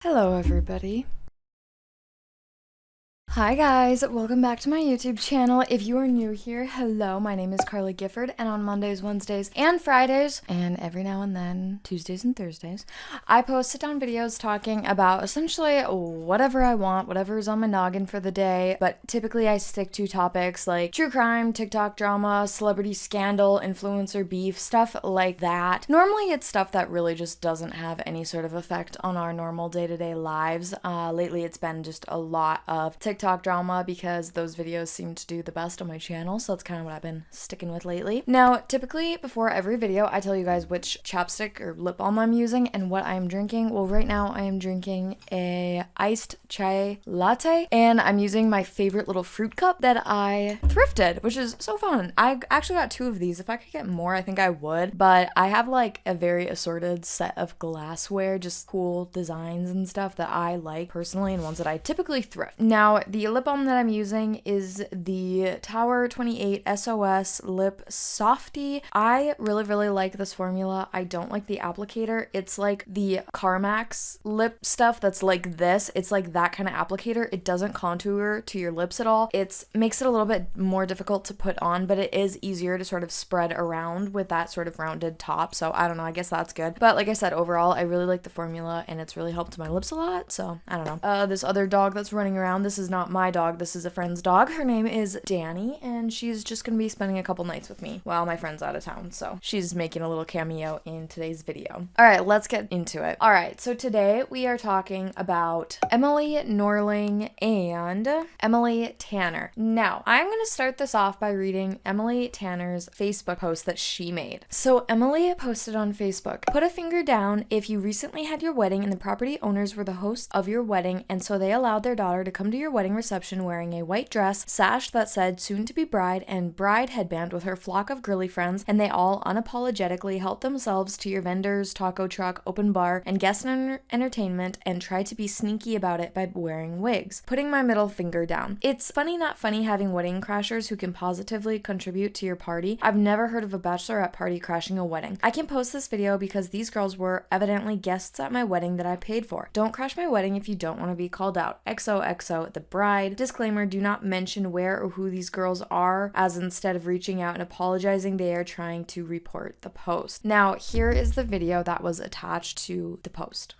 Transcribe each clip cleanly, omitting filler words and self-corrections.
Hello everybody. Hi guys, welcome back to my YouTube channel. If you are new here, hello, my name is Carly Gifford, and on Mondays, Wednesdays, and Fridays, and every now and then, Tuesdays and Thursdays, I post sit-down videos talking about essentially whatever I want, whatever is on my noggin for the day, but typically I stick to topics like true crime, TikTok drama, celebrity scandal, influencer beef, stuff like that. Normally it's stuff that really just doesn't have any sort of effect on our normal day-to-day lives. Lately it's been just a lot of TikTok drama because those videos seem to do the best on my channel, so that's kind of what I've been sticking with lately. Now, typically before every video, I tell you guys which chapstick or lip balm I'm using and what I'm drinking. Well, right now I am drinking a iced chai latte, and I'm using my favorite little fruit cup that I thrifted, which is so fun. I actually got 2 of these. If I could get more, I think I would, but I have like a very assorted set of glassware, just cool designs and stuff that I like personally and ones that I typically thrift. Now, the lip balm that I'm using is the Tower 28 SOS Lip Softy. I really like this formula. I don't like the applicator. It's like the Carmax lip stuff that's like this. It's like that kind of applicator. It doesn't contour to your lips at all. It makes it a little bit more difficult to put on, but it is easier to sort of spread around with that sort of rounded top. So I don't know, I guess that's good. But like I said, overall, I really like the formula and it's really helped my lips a lot. So I don't know. This other dog that's running around, this is not my dog, this is a friend's dog. Her name is Danny, and she's just gonna be spending a couple nights with me while my friend's out of town, so she's making a little cameo in today's video. All right, let's get into it. All right, so today we are talking about Emily Norling and Emily Tanner. Now, I'm gonna start this off by reading Emily Tanner's Facebook post that she made. So Emily posted on Facebook, "Put a finger down if you recently had your wedding and the property owners were the hosts of your wedding, and so they allowed their daughter to come to your wedding reception wearing a white dress, sash that said soon to be bride, and bride headband with her flock of girly friends, and they all unapologetically helped themselves to your vendors, taco truck, open bar, and guest entertainment, and tried to be sneaky about it by wearing wigs. Putting my middle finger down. It's funny not funny having wedding crashers who can positively contribute to your party. I've never heard of a bachelorette party crashing a wedding. I can post this video because these girls were evidently guests at my wedding that I paid for. Don't crash my wedding if you don't want to be called out. XOXO, the bride. Disclaimer, do not mention where or who these girls are, as instead of reaching out and apologizing, they are trying to report the post." Now, here is the video that was attached to the post.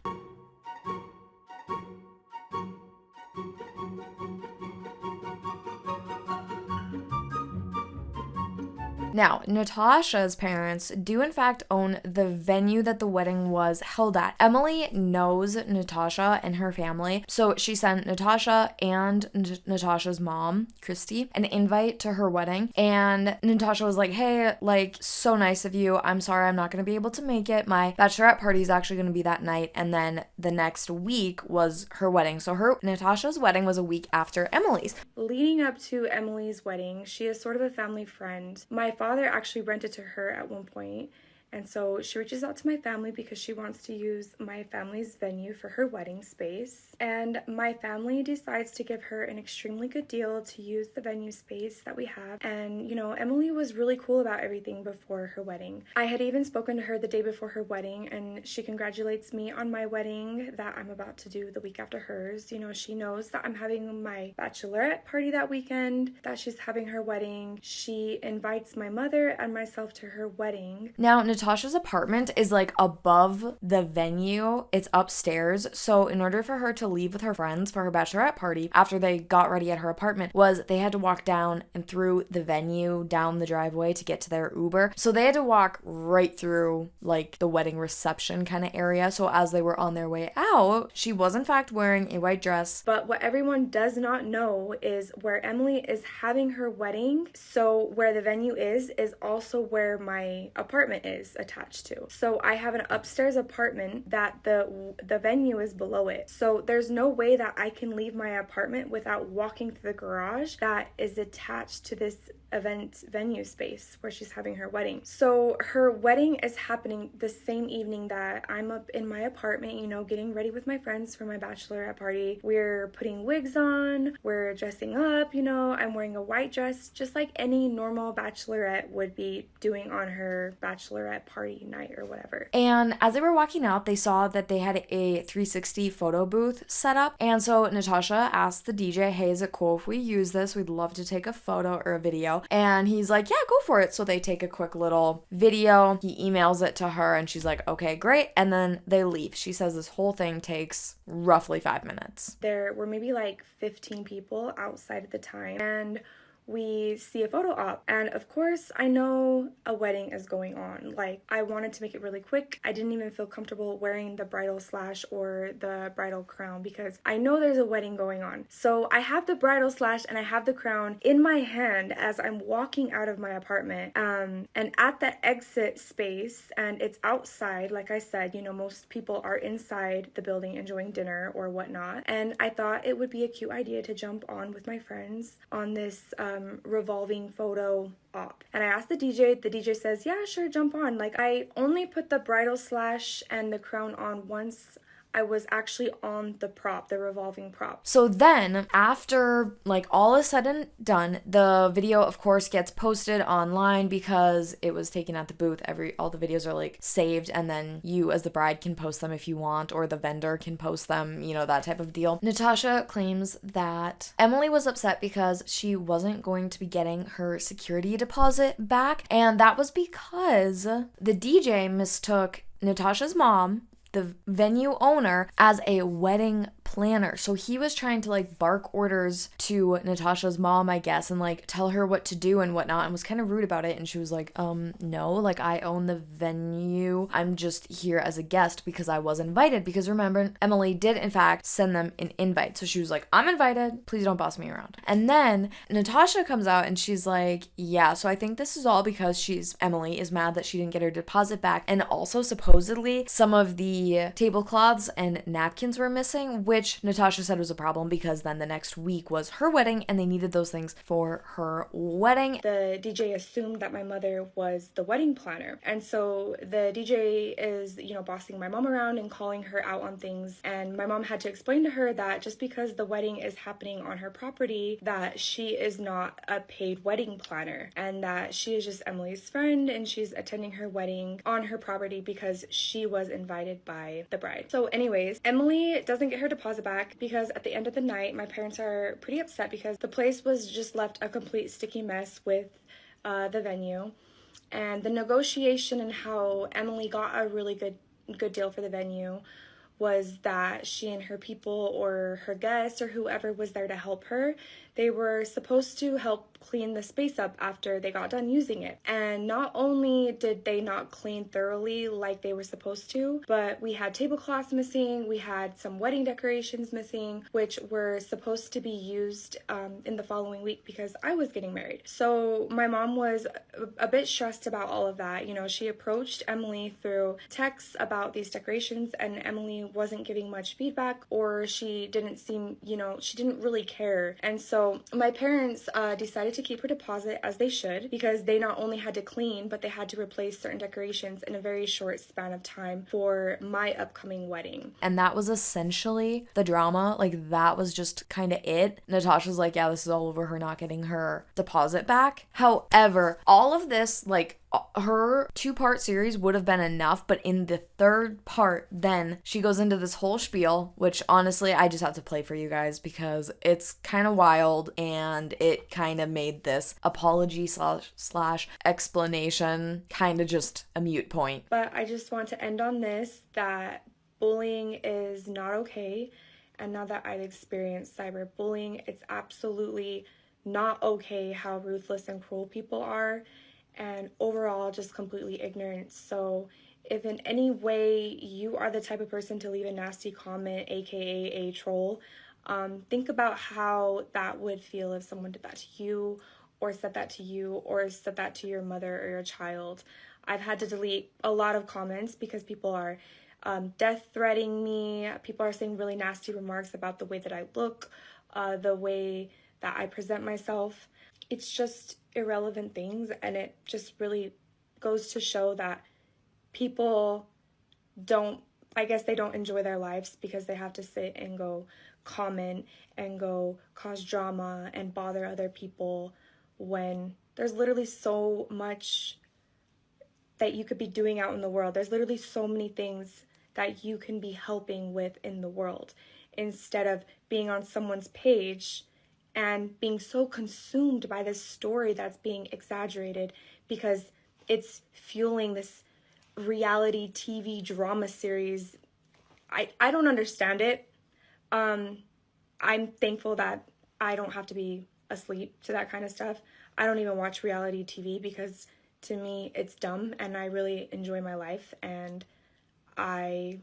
Now, Natausha's parents do in fact own the venue that the wedding was held at. Emily knows Natausha and her family, so she sent Natausha and Natausha's mom, Christy, an invite to her wedding, and Natausha was like, "Hey, like, so nice of you. I'm sorry I'm not going to be able to make it. My bachelorette party is actually going to be that night," and then the next week was her wedding. So Natausha's wedding was a week after Emily's. Leading up to Emily's wedding, she is sort of a family friend. My father actually rented to her at one point, and so she reaches out to my family because she wants to use my family's venue for her wedding space. And my family decides to give her an extremely good deal to use the venue space that we have. And, you know, Emily was really cool about everything before her wedding. I had even spoken to her the day before her wedding, and she congratulates me on my wedding that I'm about to do the week after hers. You know, she knows that I'm having my bachelorette party that weekend, that she's having her wedding. She invites my mother and myself to her wedding. Now, Natausha's apartment is like above the venue. It's upstairs. So in order for her to leave with her friends for her bachelorette party after they got ready at her apartment, was they had to walk down and through the venue, down the driveway to get to their Uber. So they had to walk right through like the wedding reception kind of area. So as they were on their way out, she was in fact wearing a white dress. But what everyone does not know is where Emily is having her wedding. So where the venue is also where my apartment is attached to. So I have an upstairs apartment that the venue is below it. So there's no way that I can leave my apartment without walking through the garage that is attached to this event venue space where she's having her wedding. So her wedding is happening the same evening that I'm up in my apartment, you know, getting ready with my friends for my bachelorette party. We're putting wigs on, we're dressing up, you know, I'm wearing a white dress just like any normal bachelorette would be doing on her bachelorette bachelorette party night or whatever. And as they were walking out, they saw that they had a 360 photo booth set up. And so Natausha asked the DJ, hey, is it cool if we use this? We'd love to take a photo or a video. And he's like, yeah, go for it. So they take a quick little video. He emails it to her and she's like, okay, great. And then they leave. She says this whole thing takes roughly 5 minutes. There were maybe like 15 people outside at the time, and we see a photo op, and of course I know a wedding is going on. Like, I wanted to make it really quick. I didn't even feel comfortable wearing the bridal slash or the bridal crown because I know there's a wedding going on. So I have the bridal slash and I have the crown in my hand as I'm walking out of my apartment, and at the exit space, and it's outside, like I said, you know, most people are inside the building enjoying dinner or whatnot, and I thought it would be a cute idea to jump on with my friends on this revolving photo op. And I asked the DJ says, yeah, sure, jump on. Like, I only put the bridal slash and the crown on once I was actually on the prop, the revolving prop. So then, after like all is said and done, the video of course gets posted online because it was taken at the booth. All the videos are like saved, and then you as the bride can post them if you want, or the vendor can post them, you know, that type of deal. Natausha claims that Emily was upset because she wasn't going to be getting her security deposit back, and that was because the DJ mistook Natausha's mom, the venue owner, as a wedding planner. So he was trying to like bark orders to Natausha's mom, I guess, and like tell her what to do and whatnot, and was kind of rude about it. And she was like, no, like, I own the venue. I'm just here as a guest because I was invited. Because remember, Emily did in fact send them an invite. So she was like, I'm invited. Please don't boss me around. And then Natausha comes out and she's like, yeah, so I think this is all because Emily is mad that she didn't get her deposit back. And also supposedly some of the tablecloths and napkins were missing, which Natausha said was a problem because then the next week was her wedding and they needed those things for her wedding. The DJ assumed that my mother was the wedding planner, and so the DJ is, you know, bossing my mom around and calling her out on things, and my mom had to explain to her that just because the wedding is happening on her property, that she is not a paid wedding planner, and that she is just Emily's friend and she's attending her wedding on her property because she was invited by the bride. So anyways, Emily doesn't get her deposit back because at the end of the night, my parents are pretty upset because the place was just left a complete sticky mess with the venue, and the negotiation and how Emily got a really good deal for the venue was that she and her people or her guests or whoever was there to help her, they were supposed to help clean the space up after they got done using it. And not only did they not clean thoroughly like they were supposed to, but we had tablecloths missing, we had some wedding decorations missing, which were supposed to be used in the following week because I was getting married. So my mom was a bit stressed about all of that. You know, she approached Emily through texts about these decorations, and Emily wasn't giving much feedback, or she didn't seem, you know, she didn't really care. And so my parents decided to keep her deposit, as they should, because they not only had to clean, but they had to replace certain decorations in a very short span of time for my upcoming wedding. And that was essentially the drama. Like, that was just kind of it. Natausha's like, yeah, this is all over her not getting her deposit back. However, all of this, like, her 2-part series would have been enough, but in the 3rd part, then she goes into this whole spiel, which honestly I just have to play for you guys because it's kind of wild, and it kind of made this apology slash explanation kind of just a mute point. But I just want to end on this, that bullying is not okay, and now that I've experienced cyberbullying, it's absolutely not okay how ruthless and cruel people are, and overall just completely ignorant. So if in any way you are the type of person to leave a nasty comment, aka a troll, think about how that would feel if someone did that to you, or said that to you, or said that to your mother or your child. I've had to delete a lot of comments because people are death threatening me. People are saying really nasty remarks about the way that I look, the way that I present myself. It's just irrelevant things, and it just really goes to show that people don't enjoy their lives because they have to sit and go comment and go cause drama and bother other people when there's literally so much that you could be doing out in the world. There's literally so many things that you can be helping with in the world instead of being on someone's page and being so consumed by this story that's being exaggerated because it's fueling this reality TV drama series. I don't understand it. I'm thankful that I don't have to be asleep to that kind of stuff. I don't even watch reality TV because to me it's dumb, and I really enjoy my life, and I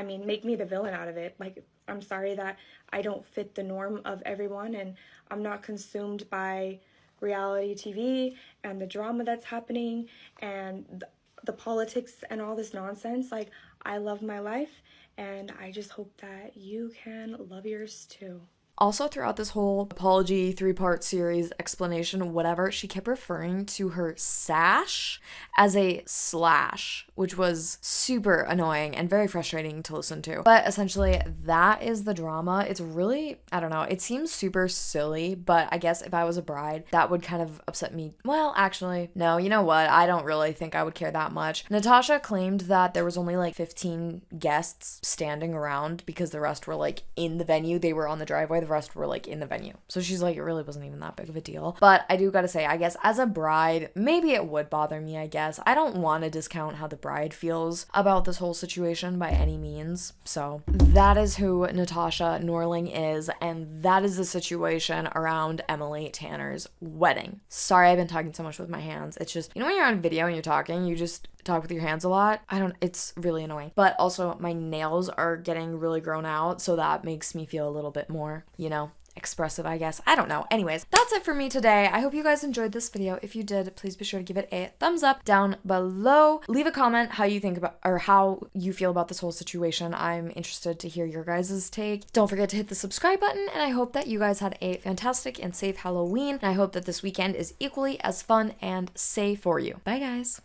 mean, make me the villain out of it. Like, I'm sorry that I don't fit the norm of everyone, and I'm not consumed by reality TV and the drama that's happening and the politics and all this nonsense. Like, I love my life, and I just hope that you can love yours too. Also, throughout this whole apology, 3-part series, explanation, whatever, she kept referring to her sash as a slash, which was super annoying and very frustrating to listen to. But essentially, that is the drama. It's really, I don't know, it seems super silly, but I guess if I was a bride, that would kind of upset me. Well, actually, no, you know what? I don't really think I would care that much. Natausha claimed that there was only like 15 guests standing around because the rest were like in the venue. They were on the driveway. The rest were like in the venue. So she's like, it really wasn't even that big of a deal. But I do gotta say, I guess as a bride, maybe it would bother me, I guess. I don't want to discount how the bride feels about this whole situation by any means. So that is who Natausha Norling is, and that is the situation around Emily Tanner's wedding. Sorry, I've been talking so much with my hands. It's just, you know, when you're on video and you're talking, you just talk with your hands a lot. It's really annoying. But also my nails are getting really grown out, so that makes me feel a little bit more, you know, expressive, I guess. I don't know. Anyways, that's it for me today. I hope you guys enjoyed this video. If you did, please be sure to give it a thumbs up down below. Leave a comment how you think about, or how you feel about this whole situation. I'm interested to hear your guys' take. Don't forget to hit the subscribe button, and I hope that you guys had a fantastic and safe Halloween, and I hope that this weekend is equally as fun and safe for you. Bye, guys.